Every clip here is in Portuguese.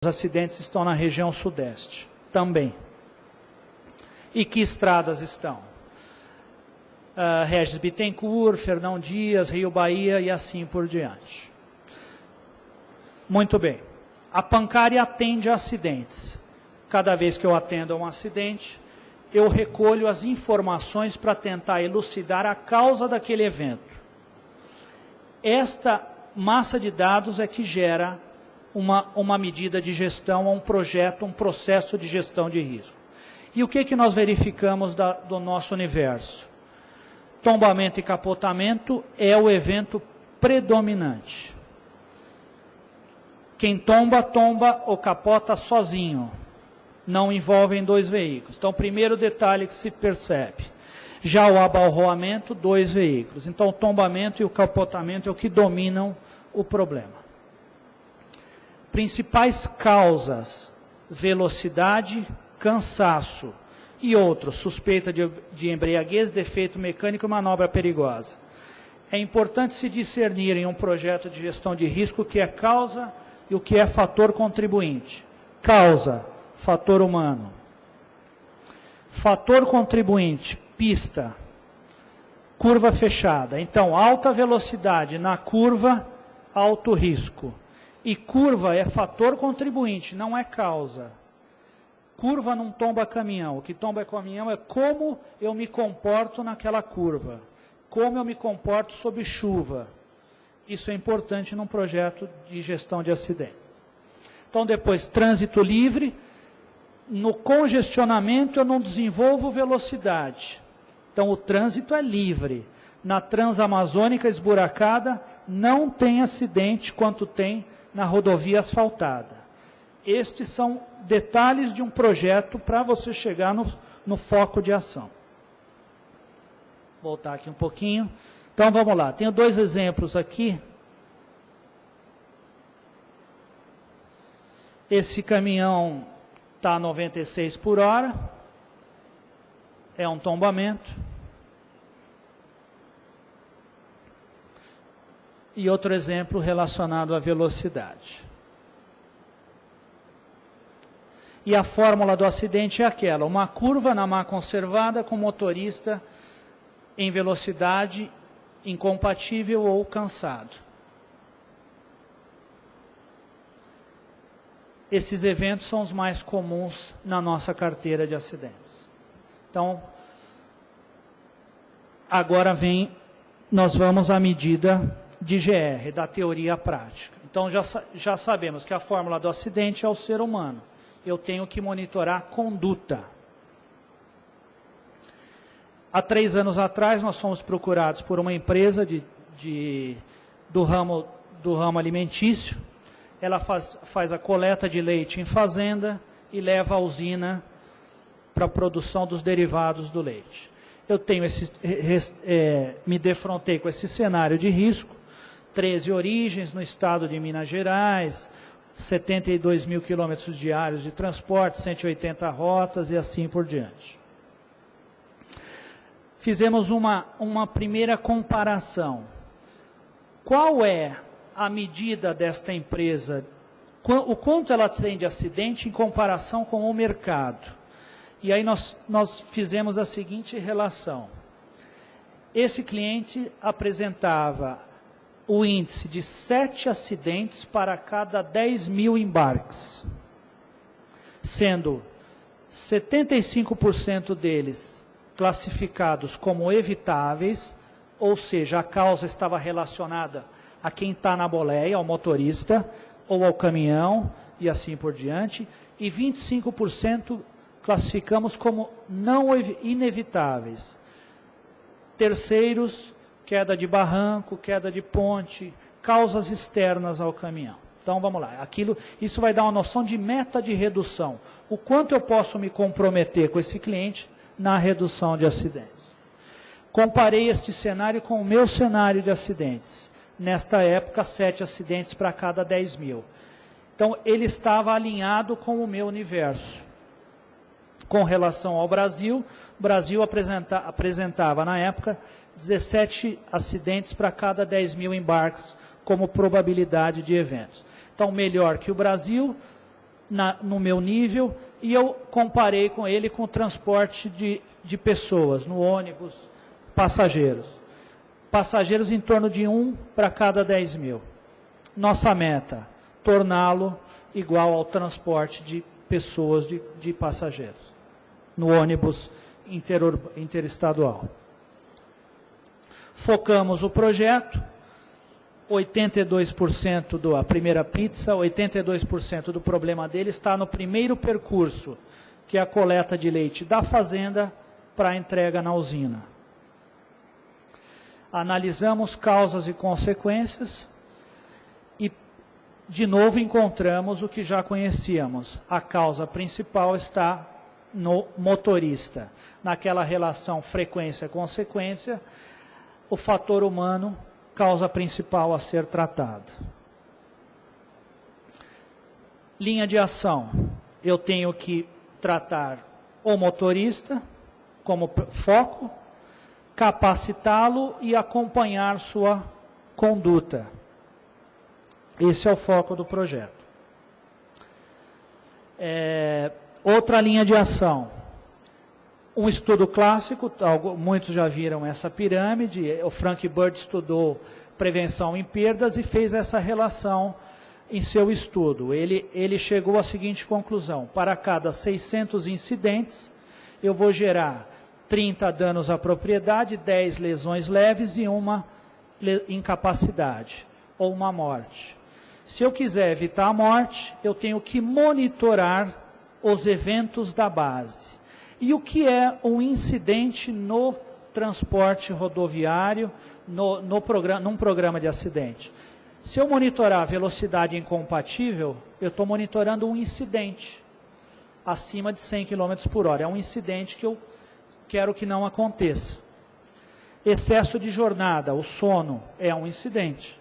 Os acidentes estão na região sudeste também. E que estradas estão? Regis Bittencourt, Fernão Dias, Rio Bahia e assim por diante. Muito bem. A Pancari atende a acidentes. Cada vez que eu atendo a um acidente, eu recolho as informações para tentar elucidar a causa daquele evento. Esta massa de dados é que gera uma medida de gestão, um projeto, um processo de gestão de risco. E o que nós verificamos do nosso universo? Tombamento e capotamento é o evento predominante. Quem tomba, tomba ou capota sozinho. Não envolvem dois veículos. Então, primeiro detalhe que se percebe. Já o abalroamento, dois veículos. Então, o tombamento e o capotamento é o que dominam o problema. Principais causas: velocidade, cansaço e outros, suspeita de embriaguez, defeito mecânico e manobra perigosa. É importante se discernir em um projeto de gestão de risco o que é causa e o que é fator contribuinte. Causa, fator humano. Fator contribuinte, pista, curva fechada. Então, alta velocidade na curva, alto risco. E curva é fator contribuinte, não é causa. Curva não tomba caminhão. O que tomba caminhão é como eu me comporto naquela curva. Como eu me comporto sob chuva. Isso é importante num projeto de gestão de acidentes. Então, depois, trânsito livre. No congestionamento, eu não desenvolvo velocidade. Então, o trânsito é livre. Na Transamazônica esburacada, não tem acidente quanto tem na rodovia asfaltada. Estes são detalhes de um projeto para você chegar no foco de ação. Vou voltar aqui um pouquinho. Então, vamos lá. Tenho dois exemplos aqui. Esse caminhão está a 96 por hora. É um tombamento. E outro exemplo relacionado à velocidade. E a fórmula do acidente é aquela: uma curva na má conservada com motorista em velocidade incompatível ou cansado. Esses eventos são os mais comuns na nossa carteira de acidentes. Então, agora nós vamos à medida de GR, da teoria à prática. Então, já sabemos que a fórmula do acidente é o ser humano. Eu tenho que monitorar a conduta. Há 3 anos atrás, nós fomos procurados por uma empresa do ramo alimentício. Ela faz a coleta de leite em fazenda e leva à usina para a produção dos derivados do leite. Eu tenho me defrontei com esse cenário de risco. 13 origens no estado de Minas Gerais, 72 mil quilômetros diários de transporte, 180 rotas e assim por diante. Fizemos uma primeira comparação. Qual é a medida desta empresa? O quanto ela tem de acidente em comparação com o mercado? E aí nós fizemos a seguinte relação. Esse cliente apresentava o índice de 7 acidentes para cada 10 mil embarques, sendo 75% deles classificados como evitáveis, ou seja, a causa estava relacionada a quem está na boleia, ao motorista, ou ao caminhão, e assim por diante, e 25% classificamos como não inevitáveis. Terceiros, queda de barranco, queda de ponte, causas externas ao caminhão. Então, vamos lá. Isso vai dar uma noção de meta de redução. O quanto eu posso me comprometer com esse cliente na redução de acidentes. Comparei este cenário com o meu cenário de acidentes. Nesta época, 7 acidentes para cada 10 mil. Então, ele estava alinhado com o meu universo. Com relação ao Brasil, o Brasil apresentava, na época, 17 acidentes para cada 10 mil embarques como probabilidade de eventos. Então, melhor que o Brasil, no meu nível, e eu comparei com ele com o transporte de pessoas, no ônibus, passageiros. Passageiros em torno de 1 para cada 10 mil. Nossa meta, torná-lo igual ao transporte de pessoas, de passageiros, no ônibus interestadual. Focamos o projeto, 82% a primeira pizza, 82% do problema dele está no primeiro percurso, que é a coleta de leite da fazenda para a entrega na usina. Analisamos causas e consequências e, de novo, encontramos o que já conhecíamos. A causa principal está no motorista. Naquela relação frequência-consequência, o fator humano, causa principal a ser tratada. Linha de ação. Eu tenho que tratar o motorista como foco, capacitá-lo e acompanhar sua conduta. Esse é o foco do projeto. Outra linha de ação. Um estudo clássico, muitos já viram essa pirâmide, o Frank Bird estudou prevenção em perdas e fez essa relação em seu estudo. Ele chegou à seguinte conclusão: para cada 600 incidentes, eu vou gerar 30 danos à propriedade, 10 lesões leves e uma incapacidade ou uma morte. Se eu quiser evitar a morte, eu tenho que monitorar os eventos da base. E o que é um incidente no transporte rodoviário, num programa de acidente? Se eu monitorar a velocidade incompatível, eu estou monitorando um incidente acima de 100 km por hora. É um incidente que eu quero que não aconteça. Excesso de jornada, o sono, é um incidente.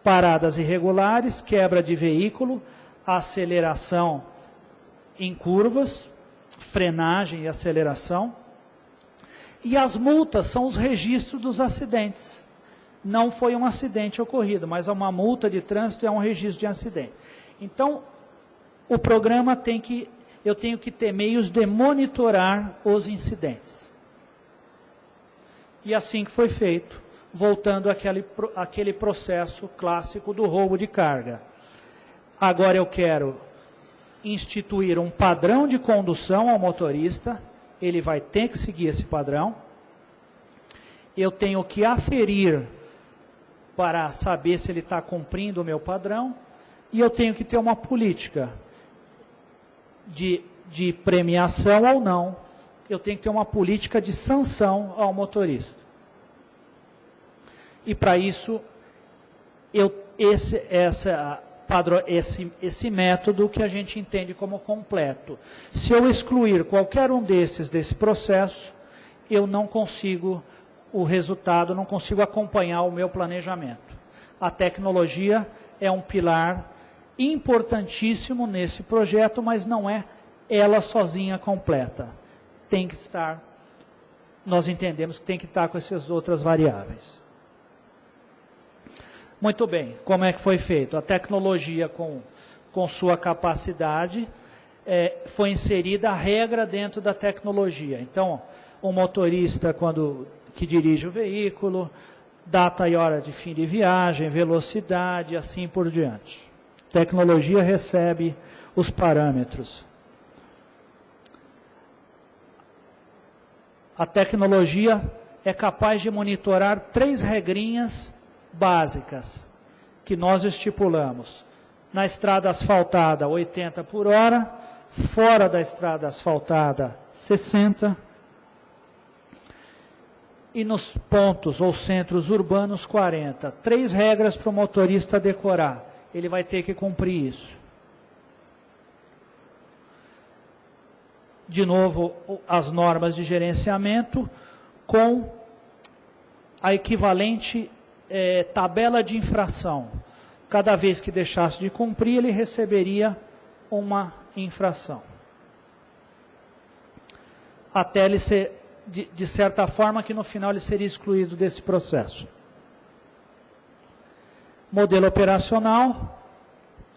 Paradas irregulares, quebra de veículo, aceleração em curvas, frenagem e aceleração. E as multas são os registros dos acidentes. Não foi um acidente ocorrido, mas uma multa de trânsito é um registro de acidente. Então, o programa eu tenho que ter meios de monitorar os incidentes. E assim que foi feito, voltando àquele processo clássico do roubo de carga. Agora eu quero instituir um padrão de condução ao motorista, ele vai ter que seguir esse padrão. Eu tenho que aferir para saber se ele está cumprindo o meu padrão, e eu tenho que ter uma política de premiação ou não, eu tenho que ter uma política de sanção ao motorista. E para isso, esse método que a gente entende como completo. Se eu excluir qualquer um desse processo, eu não consigo o resultado, não consigo acompanhar o meu planejamento. A tecnologia é um pilar importantíssimo nesse projeto, mas não é ela sozinha completa. Tem que estar, nós entendemos que tem que estar com essas outras variáveis. Muito bem, como é que foi feito? A tecnologia com sua capacidade, foi inserida a regra dentro da tecnologia. Então, o motorista, que dirige o veículo, data e hora de fim de viagem, velocidade, assim por diante. A tecnologia recebe os parâmetros. A tecnologia é capaz de monitorar 3 regrinhas básicas que nós estipulamos. Na estrada asfaltada, 80 por hora, fora da estrada asfaltada, 60, e nos pontos ou centros urbanos, 40. 3 regras para o motorista decorar. Ele vai ter que cumprir isso. De novo, as normas de gerenciamento com a equivalente tabela de infração. Cada vez que deixasse de cumprir, ele receberia uma infração. Até ele ser, de certa forma, que no final ele seria excluído desse processo. Modelo operacional,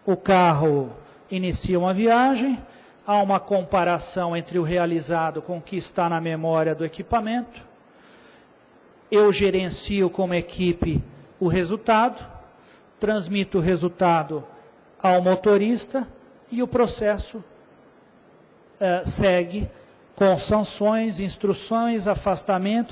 o carro iniciam a viagem, há uma comparação entre o realizado com o que está na memória do equipamento, eu gerencio como equipe o resultado, transmito o resultado ao motorista e o processo segue com sanções, instruções, afastamento,